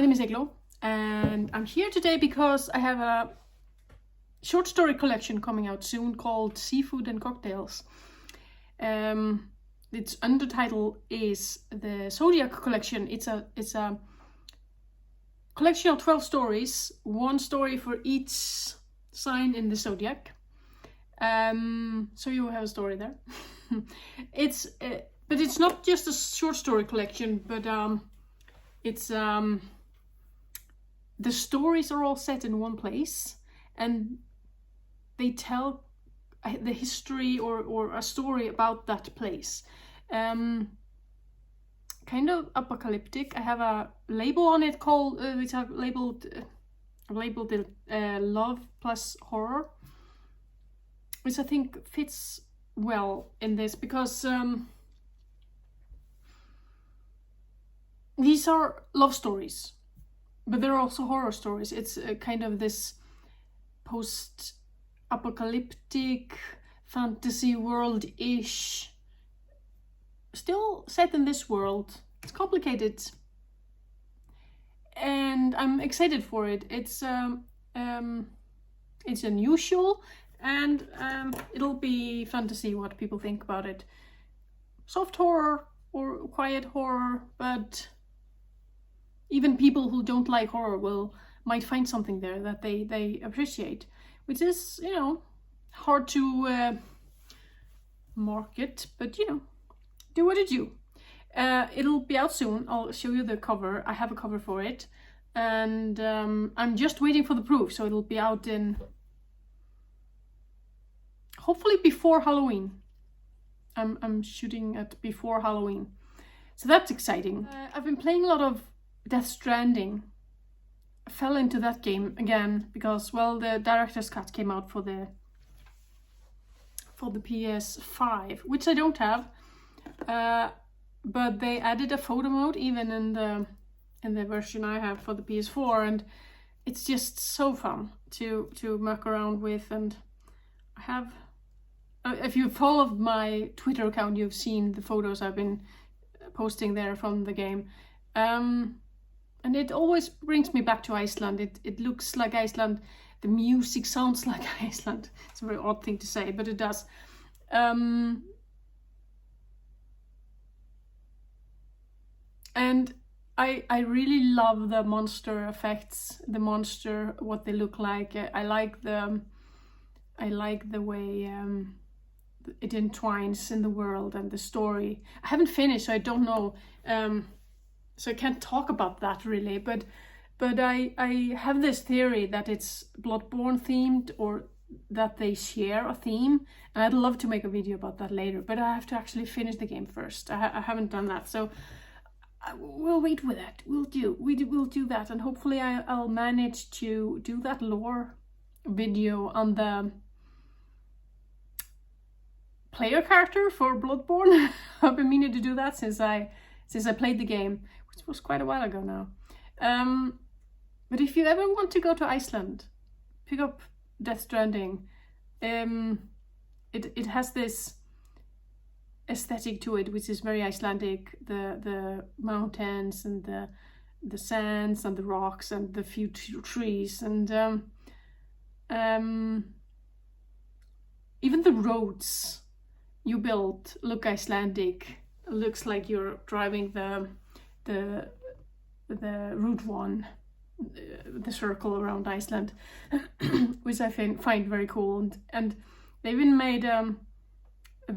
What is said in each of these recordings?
My name is Eglo, and I'm here today because I have a short story collection coming out soon called Seafood and Cocktails. Its undertitle is the Zodiac Collection. It's a collection of 12 stories, one story for each sign in the zodiac. So you have a story there. But it's not just a short story collection, but the stories are all set in one place, and they tell the history or a story about that place. Kind of apocalyptic. I have a label on it called which I've labeled love plus horror, which I think fits well in this because these are love stories, but there are also horror stories. It's kind of this post-apocalyptic fantasy world-ish, still set in this world. It's complicated, and I'm excited for it. It's unusual, and it'll be fun to see what people think about it. Soft horror or quiet horror, but even people who don't like horror might find something there that they appreciate, which is, hard to market, but do what you do. It'll be out soon. I'll show you the cover. I have a cover for it, and I'm just waiting for the proof, so it'll be out in hopefully before Halloween. I'm shooting at before Halloween, so that's exciting. I've been playing a lot of Death Stranding. I fell into that game again because, well, the director's cut came out for the PS5, which I don't have, but they added a photo mode even in the version I have for the PS4, and it's just so fun to muck around with. And I have, if you followed my Twitter account, you've seen the photos I've been posting there from the game. And it always brings me back to Iceland. It looks like Iceland. The music sounds like Iceland. It's a very odd thing to say, but it does. And I really love the monster effects, what they look like. I like the way it entwines in the world and the story. I haven't finished, so I don't know. So I can't talk about that really, but I have this theory that it's Bloodborne themed, or that they share a theme, and I'd love to make a video about that later, but I have to actually finish the game first. I haven't done that, so we'll wait with that. We'll do that, and hopefully I'll manage to do that lore video on the player character for Bloodborne. I've been meaning to do that since I played the game, which was quite a while ago now. But if you ever want to go to Iceland, pick up Death Stranding. It has this aesthetic to it, which is very Icelandic. The mountains and the sands and the rocks and the few trees, and even the roads you build look Icelandic. It looks like you're driving the Route 1, the circle around Iceland, which I find very cool. And they even made the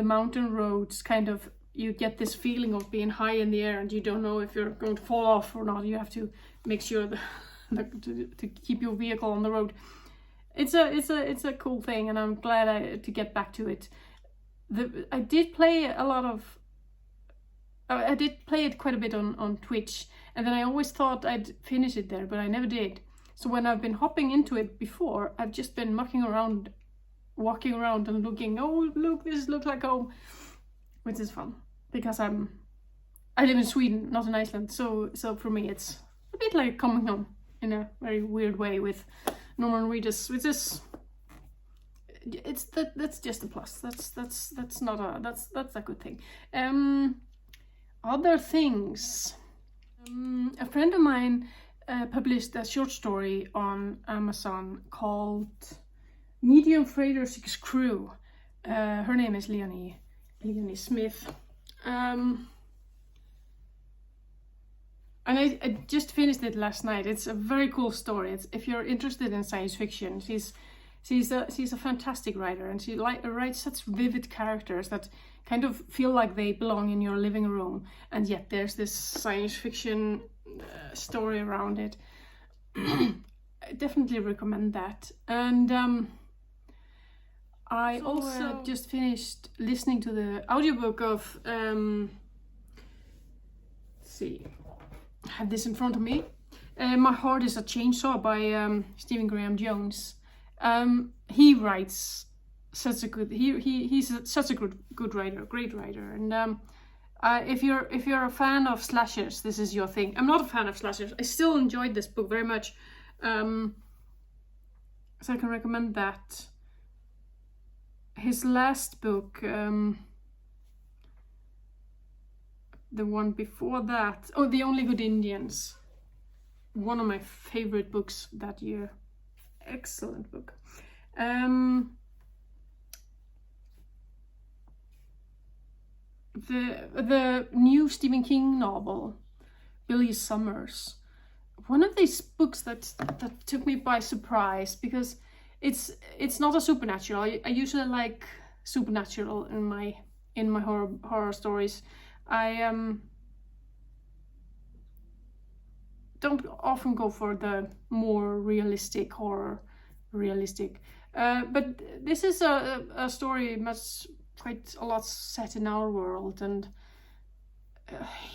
mountain roads kind of, you get this feeling of being high in the air and you don't know if you're going to fall off or not. You have to make sure to keep your vehicle on the road. It's a cool thing, and I'm glad to get back to it. I did play it quite a bit on Twitch, and then I always thought I'd finish it there, but I never did. So when I've been hopping into it before, I've just been mucking around, walking around and looking, oh look, this looks like home, which is fun because I live in Sweden, not in Iceland, so for me it's a bit like coming home in a very weird way with Norman Reedus, which is that's just a plus. That's a good thing. Other things. A friend of mine published a short story on Amazon called Medium Freighter 6 Crew. Her name is Leonie Smith. And I just finished it last night. It's a very cool story. If you're interested in science fiction, she's a fantastic writer, and she writes such vivid characters that kind of feel like they belong in your living room, and yet there's this science fiction story around it. I definitely recommend that. And I also just finished listening to the audiobook of let's see, I have this in front of me. My Heart is a Chainsaw by Stephen Graham Jones. He writes such a good. He's such a good writer, great writer. And if you're a fan of slashers, this is your thing. I'm not a fan of slashers. I still enjoyed this book very much, so I can recommend that. His last book, the one before that, The Only Good Indians, one of my favorite books that year. Excellent book. The new Stephen King novel, Billy Summers, one of these books that took me by surprise, because it's not a supernatural. I usually like supernatural in my horror stories. I don't often go for the more realistic horror, but this is a story quite a lot set in our world, and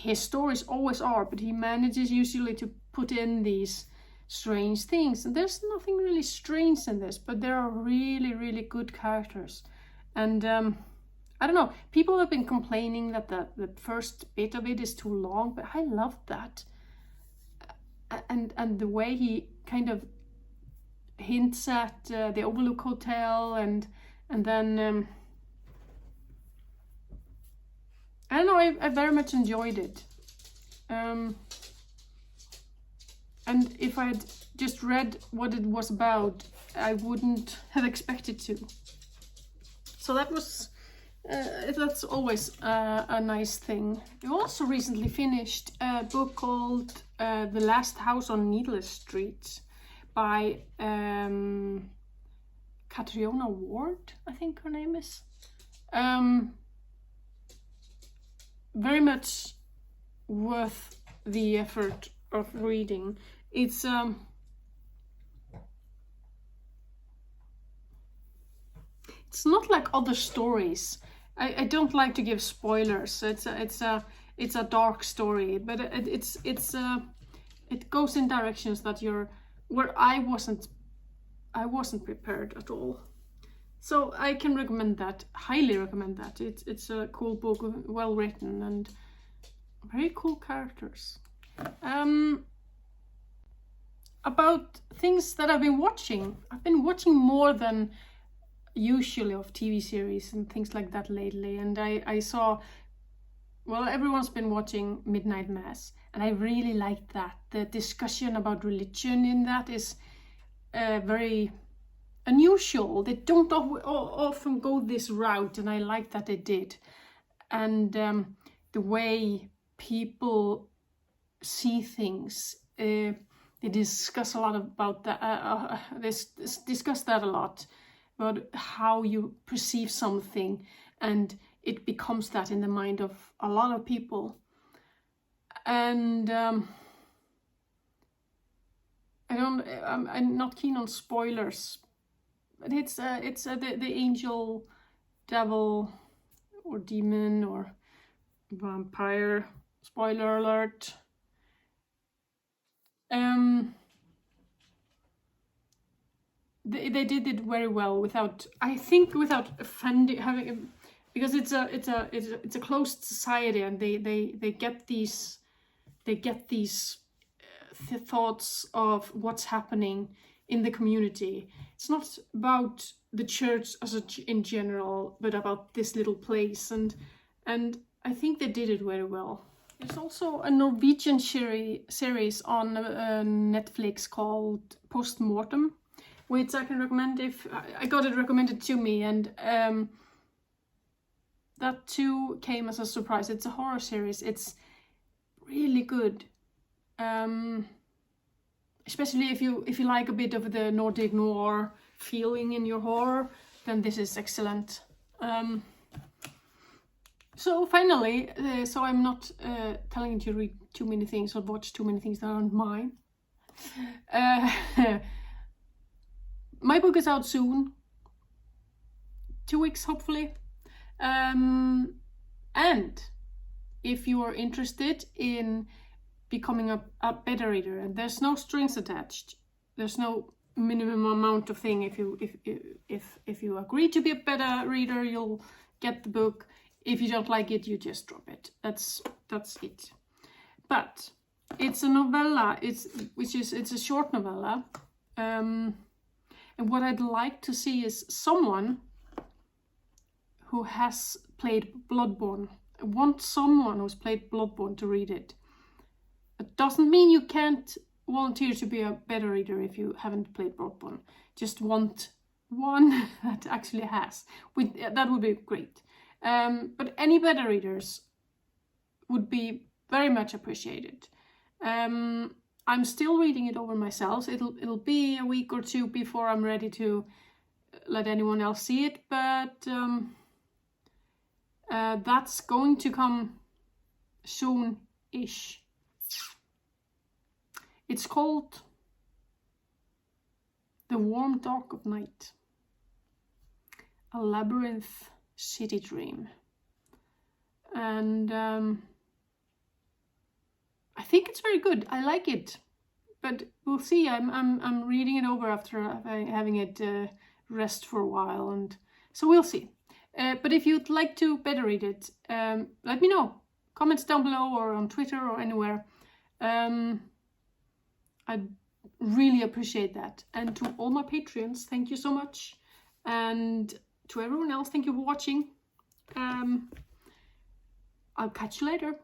his stories always are, but he manages usually to put in these strange things, and there's nothing really strange in this, but there are really good characters. And I don't know, people have been complaining that the first bit of it is too long, but I love that. And the way he kind of hints at the Overlook Hotel, and then I don't know, I very much enjoyed it. And if I had just read what it was about, I wouldn't have expected to. So that was that's always a nice thing. I also recently finished a book called The Last House on Needless Street by Catriona Ward, I think her name is. Very much worth the effort of reading. It's not like other stories. I don't like to give spoilers. It's a dark story, but it goes in directions that where I wasn't prepared at all. So I can recommend that, highly recommend that. It's a cool book, well written, and very cool characters. About things that I've been watching more than usually of TV series and things like that lately, and I saw, well, everyone's been watching Midnight Mass, and I really liked that. The discussion about religion in that is very unusual. They don't often go this route, and I like that they did. And the way people see things, they discuss a lot about that. They discuss that a lot, about how you perceive something, and it becomes that in the mind of a lot of people. And I'm not keen on spoilers, but it's the angel, devil, or demon, or vampire. Spoiler alert. They did it very well without offending, because it's a closed society, and they get these thoughts of what's happening in the community. It's not about the church in general, but about this little place, and I think they did it very well. There's also a Norwegian series on Netflix called Postmortem, which I can recommend if I got it recommended to me, and that too came as a surprise. It's a horror series. It's really good, especially if you like a bit of the Nordic noir feeling in your horror, then this is excellent. So finally, so I'm not telling you to read too many things or watch too many things that aren't mine. My book is out soon. 2 weeks, hopefully. And if you are interested in becoming a beta reader, and there's no strings attached, there's no minimum amount of thing. If you agree to be a beta reader, you'll get the book. If you don't like it, you just drop it. That's it. But it's a novella. It's a short novella. And what I'd like to see is someone who has played Bloodborne. I want someone who's played Bloodborne to read it. It doesn't mean you can't volunteer to be a beta reader if you haven't played Bloodborne. Just want one that actually has. That would be great. But any beta readers would be very much appreciated. I'm still reading it over myself. It'll be a week or two before I'm ready to let anyone else see it, but that's going to come soon-ish. It's called The Warm Dark of Night, a labyrinth city dream, and I think it's very good. I like it, but we'll see. I'm reading it over after having it rest for a while, and so we'll see. But if you'd like to better read it, let me know. Comments down below or on Twitter or anywhere. I'd really appreciate that. And to all my Patreons, thank you so much. And to everyone else, thank you for watching. I'll catch you later.